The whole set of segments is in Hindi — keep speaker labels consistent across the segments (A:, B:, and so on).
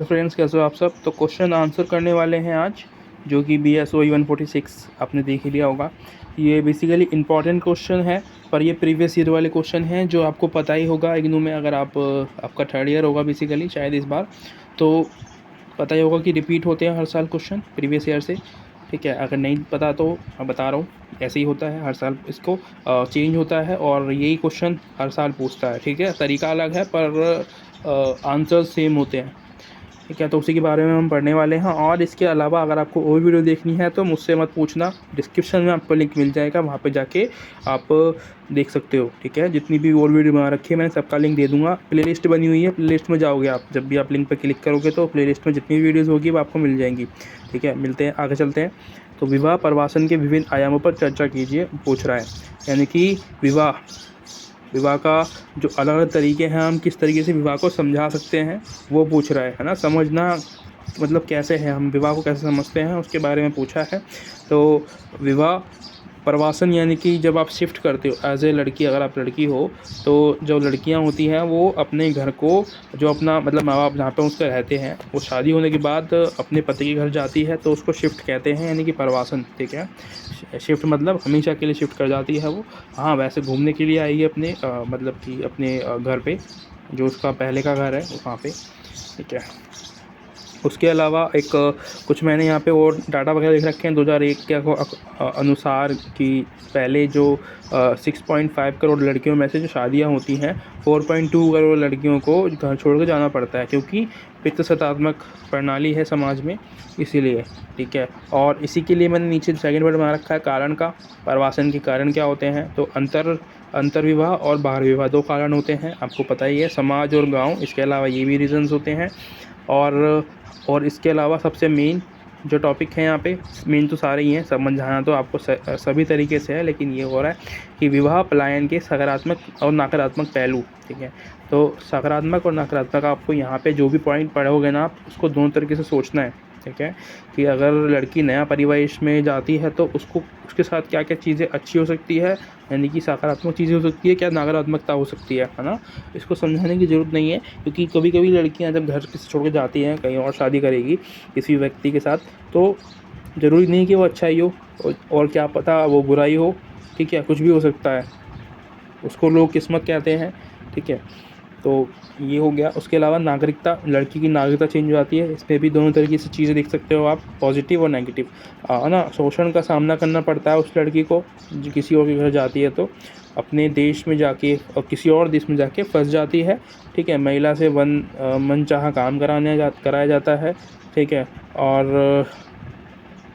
A: तो फ्रेंड्स, कैसे हो आप सब। तो क्वेश्चन आंसर करने वाले हैं आज, जो कि BSOE 146 आपने देख ही लिया होगा। ये बेसिकली इंपॉर्टेंट क्वेश्चन है, पर ये प्रीवियस ईयर वाले क्वेश्चन हैं जो आपको पता ही होगा इग्नू में। अगर आपका थर्ड ईयर होगा बेसिकली शायद इस बार, तो पता ही होगा कि रिपीट होते हैं हर साल क्वेश्चन प्रीवियस ईयर से। ठीक है, अगर नहीं पता तो मैं बता रहा हूँ, ऐसे ही होता है हर साल। इसको चेंज होता है और यही क्वेश्चन हर साल पूछता है। ठीक है, तरीका अलग है पर आंसर सेम होते हैं। ठीक है, तो उसी के बारे में हम पढ़ने वाले हैं। और इसके अलावा अगर आपको और वीडियो देखनी है तो मुझसे मत पूछना, डिस्क्रिप्शन में आपको लिंक मिल जाएगा, वहाँ पे जाके आप देख सकते हो। ठीक है, जितनी भी और वीडियो बना रखी है मैंने सबका लिंक दे दूँगा। प्लेलिस्ट बनी हुई है, प्लेलिस्ट में जाओगे आप, जब भी आप लिंक पर क्लिक करोगे तो प्लेलिस्ट में जितनी वीडियोज़ होगी वो आपको मिल जाएंगी। ठीक है, मिलते हैं, आगे चलते हैं। तो विवाह प्रवासन के विभिन्न आयामों पर चर्चा कीजिए पूछ रहा है, यानी कि विवाह का जो अलग अलग तरीके हैं, हम किस तरीके से विवाह को समझा सकते हैं वो पूछ रहा है ना। समझना मतलब कैसे है, हम विवाह को कैसे समझते हैं उसके बारे में पूछा है। तो विवाह प्रवासन यानी कि जब आप शिफ्ट करते हो एज ए लड़की, अगर आप लड़की हो तो जो लड़कियां होती हैं वो अपने घर को, जो अपना मतलब माँ बाप जहाँ पे उसके रहते हैं, वो शादी होने के बाद अपने पति के घर जाती है तो उसको शिफ्ट कहते हैं, यानी कि प्रवासन। ठीक है, शिफ्ट मतलब हमेशा के लिए शिफ्ट कर जाती है वो। हाँ, वैसे घूमने के लिए आई है अपने मतलब कि अपने घर पे, जो उसका पहले का घर है वहाँ पे। ठीक है, उसके अलावा एक कुछ मैंने यहाँ पे और डाटा वगैरह लिख रखे हैं 2001 के अनुसार कि पहले जो 6.5 करोड़ लड़कियों में से जो शादियाँ होती हैं, 4.2 करोड़ लड़कियों को घर छोड़ कर जाना पड़ता है, क्योंकि पितृसत्तात्मक प्रणाली है समाज में, इसीलिए। ठीक है, और इसी के लिए मैंने नीचे सेकंड वर्ड बना रखा है कारण का। प्रवासन के कारण क्या होते हैं, तो अंतर विवाह और बाहर विवाह, दो कारण होते हैं, आपको पता ही है, समाज और गाँव। इसके अलावा ये भी रीजंस होते हैं। और इसके अलावा सबसे मेन जो टॉपिक है यहाँ पे, मेन तो सारे ही हैं, समझाना तो आपको सभी तरीके से है, लेकिन ये हो रहा है कि विवाह पलायन के सकारात्मक और नकारात्मक पहलू। ठीक है, तो सकारात्मक और नकारात्मक आपको यहाँ पे जो भी पॉइंट पढ़ोगे ना आप, उसको दोनों तरीके से सोचना है। ठीक है, कि अगर लड़की नया परिवेश में जाती है तो उसके साथ क्या क्या चीज़ें अच्छी हो सकती है, यानी कि सकारात्मक चीज़ें हो सकती है, क्या नकारात्मकता हो सकती है ना। इसको समझाने की ज़रूरत नहीं है, क्योंकि कभी कभी लड़कियां जब घर से छोड़ के जाती हैं, कहीं और शादी करेगी किसी व्यक्ति के साथ, तो ज़रूरी नहीं कि वो अच्छा ही हो, और क्या पता वो बुरा ही हो। ठीक है, कुछ भी हो सकता है, उसको लोग किस्मत कहते हैं। ठीक है, तो ये हो गया। उसके अलावा नागरिकता, लड़की की नागरिकता चेंज हो जाती है, इसमें भी दोनों तरीके से चीज़ें देख सकते हो आप, पॉजिटिव और नेगेटिव। है ना, शोषण का सामना करना पड़ता है उस लड़की को जो किसी और के घर जाती है, तो अपने देश में जाके और किसी और देश में जाके फंस जाती है। ठीक है, महिला से मनचाहा काम कराया जाता है। ठीक है, और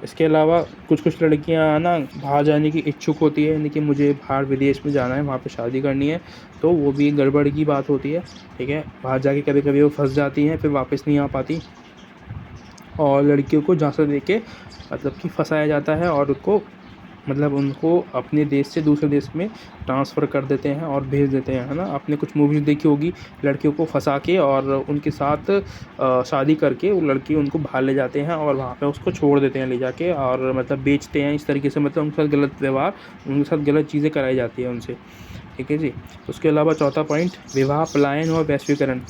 A: इसके अलावा कुछ लड़कियां ना बाहर जाने की इच्छुक होती है, यानी कि मुझे बाहर विदेश में जाना है, वहाँ पे शादी करनी है, तो वो भी गड़बड़ की बात होती है। ठीक है, बाहर जाके कभी कभी वो फंस जाती हैं, फिर वापस नहीं आ पाती, और लड़कियों को झांसा दे के मतलब कि फंसाया जाता है, और उनको अपने देश से दूसरे देश में ट्रांसफ़र कर देते हैं और भेज देते हैं। है ना, आपने कुछ मूवीज़ देखी होगी, लड़कियों को फंसा के और उनके साथ शादी करके वो लड़की उनको बाहर ले जाते हैं और वहाँ पे उसको छोड़ देते हैं ले जाके, और मतलब बेचते हैं इस तरीके से, मतलब उनके साथ गलत व्यवहार, उनके साथ गलत चीज़ें कराई जाती है उनसे। ठीक है जी। उसके अलावा चौथा पॉइंट, विवाह पलायन और वैश्वीकरण।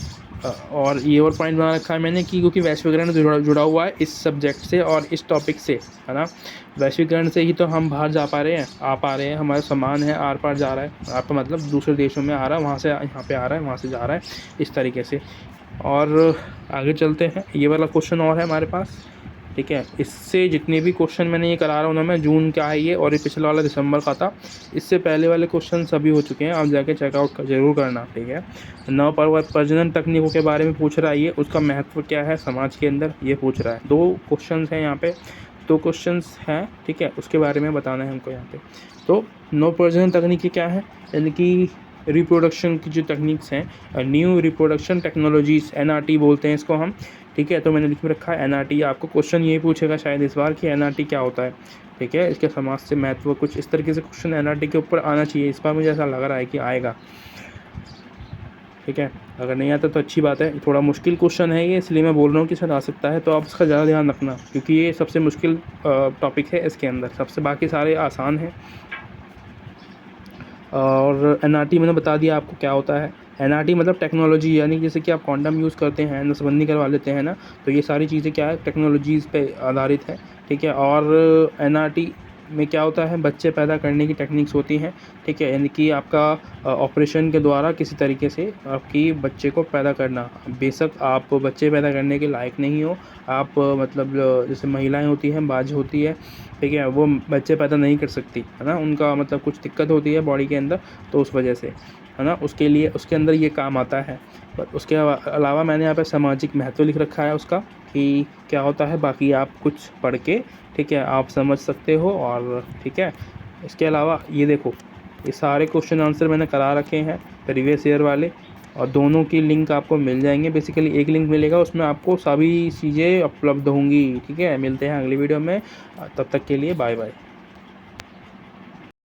A: और ये और पॉइंट बना रखा है मैंने कि क्योंकि वैश्वीकरण जुड़ा हुआ है इस सब्जेक्ट से और इस टॉपिक से, है ना। वैश्वीकरण से ही तो हम बाहर जा पा रहे हैं, आ पा रहे हैं, हमारा सामान है आर पार जा रहा है, आप मतलब दूसरे देशों में आ रहा है, वहाँ से यहाँ पे आ रहा है, वहाँ से जा रहा है, इस तरीके से। और आगे चलते हैं, ये वाला क्वेश्चन और है हमारे पास। ठीक है, इससे जितने भी क्वेश्चन मैंने ये करा रहा हूँ ना मैं, जून का है ये, और ये पिछला वाला दिसंबर का था। इससे पहले वाले क्वेश्चन सभी हो चुके हैं, आप जाके चेकआउट ज़रूर करना। ठीक है, प्रजनन तकनीकों के बारे में पूछ रहा है ये, उसका महत्व क्या है समाज के अंदर, ये पूछ रहा है। 2 क्वेश्चन हैं यहाँ पे, 2 क्वेश्चंस हैं। ठीक है, उसके बारे में बताना है हमको यहाँ पे। तो प्रजनन तकनीकी क्या है, यानी कि रिप्रोडक्शन की जो तकनीक्स हैं, न्यू रिप्रोडक्शन टेक्नोलॉजीज़, NRT बोलते हैं इसको हम। ठीक है, तो मैंने लिख रखा है NRT। आपको क्वेश्चन यही पूछेगा शायद इस बार कि NRT क्या होता है। ठीक है, इसके समाज से महत्व, कुछ इस तरीके से क्वेश्चन NRT के ऊपर आना चाहिए इस बार, मुझे ऐसा लग रहा है कि आएगा। ठीक है, अगर नहीं आता तो अच्छी बात है, थोड़ा मुश्किल क्वेश्चन है ये, इसलिए मैं बोल रहा हूँ कि शायद आ सकता है, तो आप इसका ज़्यादा ध्यान रखना, क्योंकि ये सबसे मुश्किल टॉपिक है इसके अंदर, सबसे बाकी सारे आसान हैं। और NRT मैंने बता दिया आपको क्या होता है। एनआरटी मतलब टेक्नोलॉजी, यानी जैसे कि आप कॉन्डम यूज़ करते हैं, नसबंदी करवा लेते हैं ना, तो ये सारी चीज़ें क्या है, टेक्नोलॉजीज़ पे आधारित है, ठीक है। और एनआरटी में क्या होता है, बच्चे पैदा करने की टेक्निक्स होती हैं, ठीक है, यानी कि आपका ऑपरेशन के द्वारा किसी तरीके से आपकी बच्चे को पैदा करना। बेशक आप बच्चे पैदा करने के लायक नहीं हो, आप मतलब जैसे महिलाएं होती हैं, बाज होती है, ठीक है, वो बच्चे पैदा नहीं कर सकती है ना, उनका मतलब कुछ दिक्कत होती है बॉडी के अंदर, तो उस वजह से है ना, उसके लिए उसके अंदर ये काम आता है। पर उसके अलावा मैंने यहाँ पे सामाजिक महत्व लिख रखा है उसका कि क्या होता है, बाकी आप कुछ पढ़ के, ठीक है, आप समझ सकते हो। और ठीक है, इसके अलावा ये देखो, ये सारे क्वेश्चन आंसर मैंने करा रखे हैं प्रीवियस ईयर वाले, और दोनों की लिंक आपको मिल जाएंगे। बेसिकली एक लिंक मिलेगा, उसमें आपको सभी चीज़ें उपलब्ध होंगी, ठीक है। मिलते हैं अगली वीडियो में, तब तक के लिए बाय बाय।